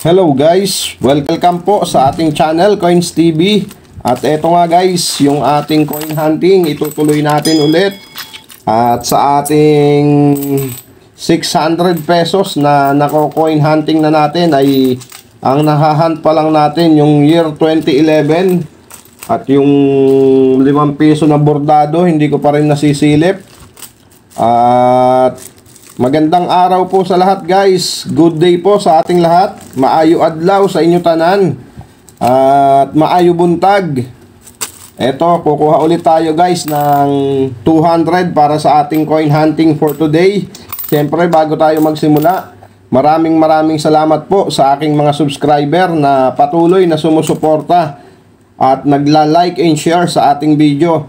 Hello guys, welcome po sa ating channel Coins TV. At eto nga guys, yung ating coin hunting itutuloy natin ulit. At sa ating 600 pesos na nako-coin hunting na natin ay ang nahahunt pa lang natin yung year 2011. At yung 5 piso na bordado hindi ko pa rin nasisilip. At magandang araw po sa lahat guys. Good day po sa ating lahat. Maayo adlaw sa inyo tanan. At maayo buntag. Eto, kukuha ulit tayo guys ng 200 para sa ating coin hunting for today. Siyempre bago tayo magsimula, maraming salamat po sa aking mga subscriber na patuloy na sumusuporta at nagla-like and share sa ating video.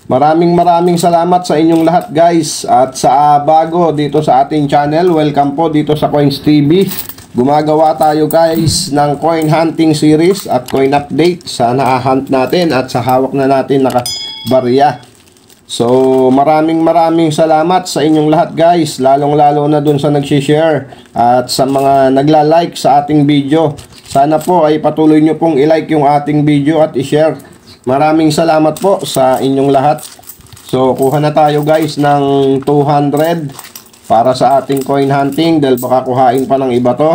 Maraming salamat sa inyong lahat guys. At sa bago dito sa ating channel, welcome po dito sa Coins TV. Gumagawa tayo guys ng coin hunting series at coin update sa na-hunt natin at sa hawak na natin nakabarya. So maraming salamat sa inyong lahat guys, lalong-lalo na dun sa nag-share at sa mga nagla-like sa ating video. Sana po ay patuloy nyo pong i-like yung ating video at i-share. Maraming salamat po sa inyong lahat. So kuha na tayo guys ng 200 para sa ating coin hunting dahil baka kuhain pa ng iba to.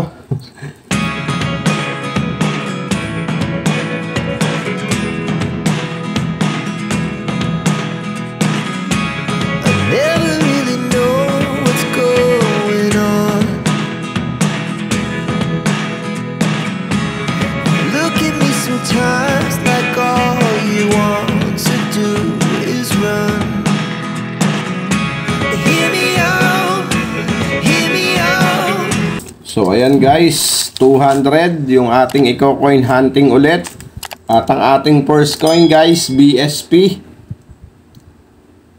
So ayan guys, 200 yung ating coin hunting ulit. At ang ating first coin guys, BSP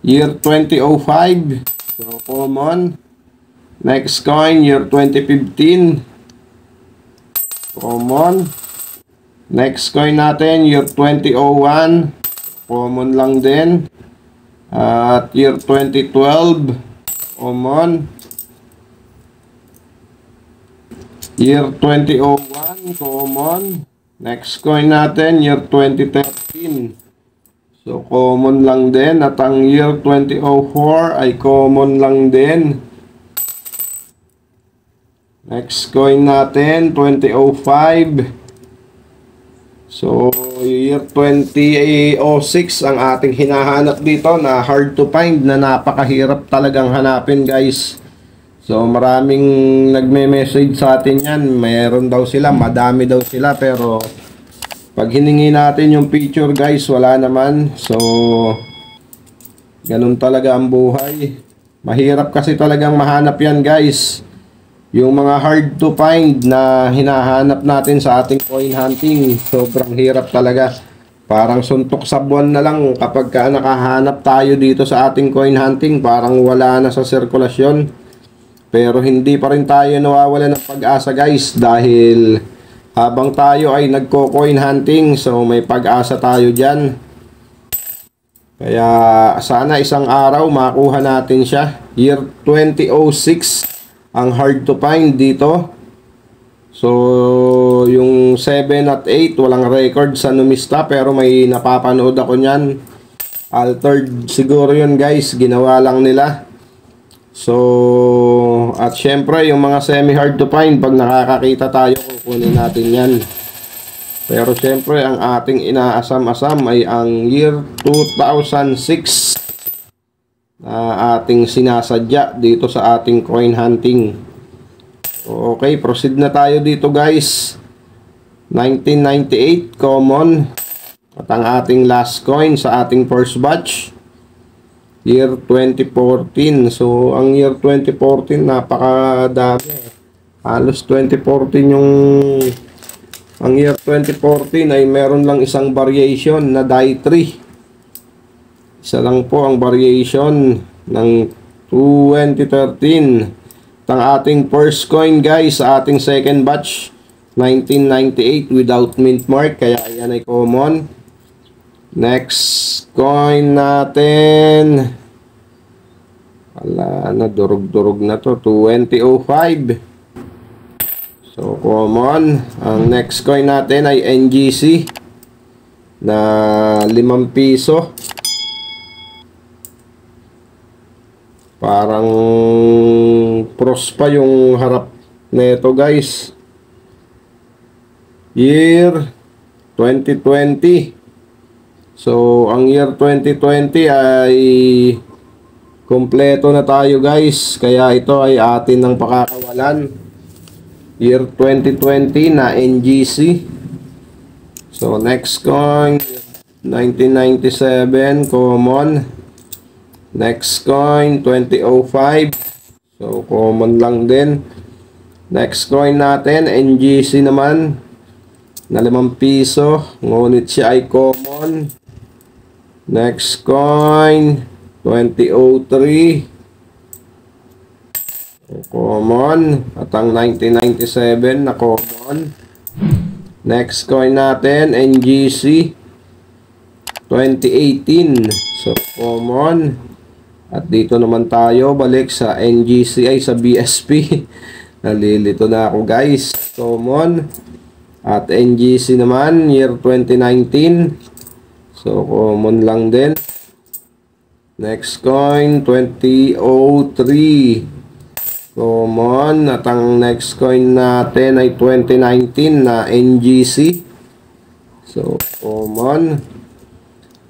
year 2005. So common. Next coin year 2015. Common. Next coin natin year 2001. Common lang din. At year 2012. Common. Year 2001, common. Next coin natin, year 2013. So, common lang din. At ang year 2004 ay common lang din. Next coin natin, 2005. So, year 2006 ang ating hinahanap dito na hard to find, na napakahirap talagang hanapin guys. So maraming nagme-message sa atin yan. Mayroon daw sila, madami daw sila, pero pag hiningi natin yung picture guys, wala naman. So ganun talaga ang buhay. Mahirap kasi talagang mahanap yan guys. Yung mga hard to find na hinahanap natin sa ating coin hunting, sobrang hirap talaga. Parang suntok sa buwan na lang kapag nakahanap tayo dito sa ating coin hunting. Parang wala na sa sirkulasyon. Pero hindi pa rin tayo nawawala ng pag-asa guys, dahil habang tayo ay nagko-coin hunting, so may pag-asa tayo dyan. Kaya sana isang araw makuha natin siya. Year 2006 ang hard to find dito. So yung 7 at 8 walang record sa numista, pero may napapanood ako nyan. Altered siguro yun guys, ginawa lang nila. So, at syempre yung mga semi-hard to find, pag nakakakita tayo, kukunin natin yan. Pero syempre, ang ating inaasam-asam ay ang year 2006 na ating sinasadya dito sa ating coin hunting. So, okay, proceed na tayo dito guys. 1998, common. At ang ating last coin sa ating first batch, year 2014. So, ang year 2014, napakadami. Halos 2014 yung... Ang year 2014 ay meron lang isang variation na die 3. Isa lang po ang variation ng 2013. Ang ating first coin guys sa ating second batch, 1998 without mint mark. Kaya ayan ay common. Next coin natin, wala na, durog-durog na to, 2005. So, common. Ang next coin natin ay NGC na 5 piso. Parang pros pa yung harap nito, guys. Year 2020. So, ang year 2020 ay kompleto na tayo, guys. Kaya ito ay atin ng pakakawalan. Year 2020 na NGC. So, next coin, 1997, common. Next coin, 2005. So, common lang din. Next coin natin, NGC naman, na 5 piso. Ngunit siya ay common. Next coin, 2003. Common. At ang 1997 na common. Next coin natin, NGC 2018. So, common. At dito naman tayo, balik sa NGC, ay sa BSP. Nalilito na ako, guys. Common. At NGC naman, year 2019. So, common lang din. Next coin, 2003. Common. At ang next coin natin ay 2019 na NGC. So, common.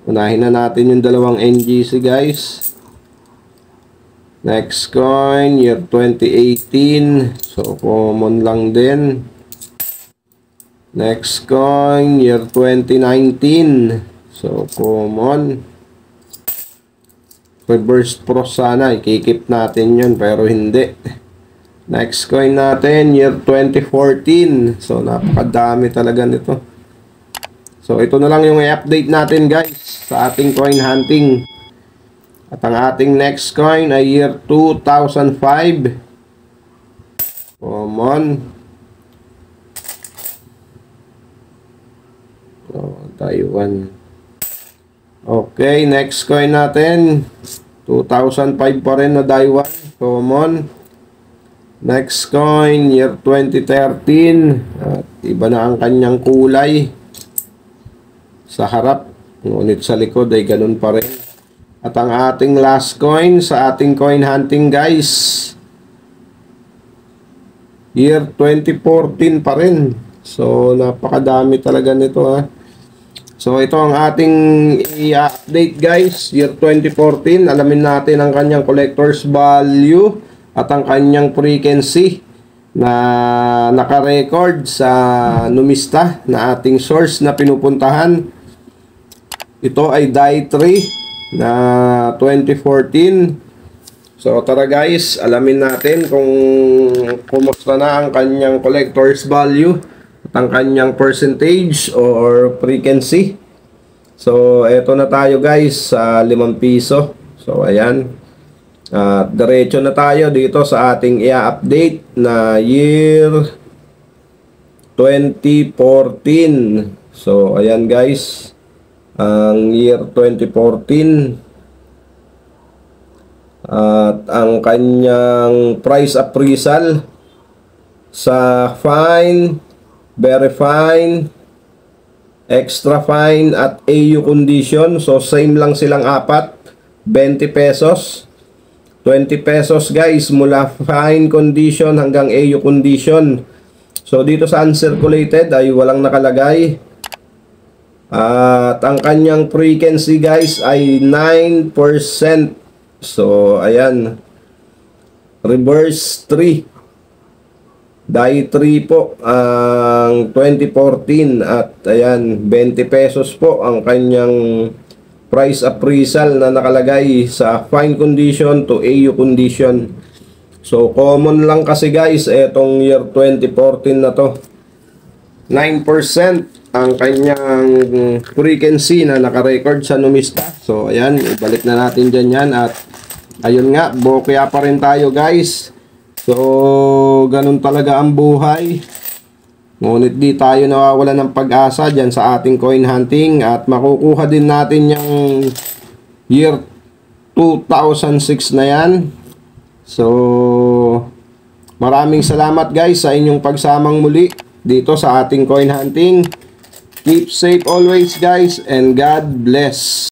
Unahin na natin yung dalawang NGC, guys. Next coin, year 2018. So, common lang din. Next coin, year 2019. So, common. Reverse pros sana. Ikikip natin yun, pero hindi. Next coin natin, year 2014. So, napakadami talaga nito. So, ito na lang yung i-update natin, guys, sa ating coin hunting. At ang ating next coin ay year 2005. Common. So, Taiwan. Okay, next coin natin, 2005 pa rin na Taiwan, common. Next coin, year 2013. At iba na ang kanyang kulay sa harap, ngunit sa likod ay ganun pa rin. At ang ating last coin sa ating coin hunting, guys, year 2014 pa rin. So, napakadami talaga nito, ha. So, ito ang ating i-update, guys. Year 2014. Alamin natin ang kanyang collector's value at ang kanyang frequency na naka-record sa Numista na ating source na pinupuntahan. Ito ay Die 3 na 2014. So, tara, guys. Alamin natin kung kumusta na ang kanyang collector's value. Ang kanyang percentage or frequency. So, eto na tayo, guys, sa 5 piso. So, ayan. Diretso na tayo dito sa ating i-update na year 2014. So, ayan, guys. Ang year 2014. At ang kanyang price appraisal sa fine, very fine, extra fine at AU condition. So, same lang silang apat. 20 pesos. 20 pesos, guys, mula fine condition hanggang AU condition. So, dito sa uncirculated ay walang nakalagay. At ang kanyang frequency, guys, ay 9%. So, ayan. Reverse 3. Die 3 po ang 2014 at ayan, 20 pesos po ang kanyang price appraisal na nakalagay sa fine condition to AU condition. So, common lang kasi, guys, etong year 2014 na to. 9% ang kanyang frequency na nakarecord sa Numista. So, ayan, ibalik na natin dyan yan. At ayun nga, bokya pa rin tayo, guys. So, ganun talaga ang buhay. Ngunit di tayo nawawala ng pag-asa dyan sa ating coin hunting. At makukuha din natin yung year 2006 na yan. So, Maraming salamat guys sa inyong pagsamang muli dito sa ating coin hunting. Keep safe always guys and God bless.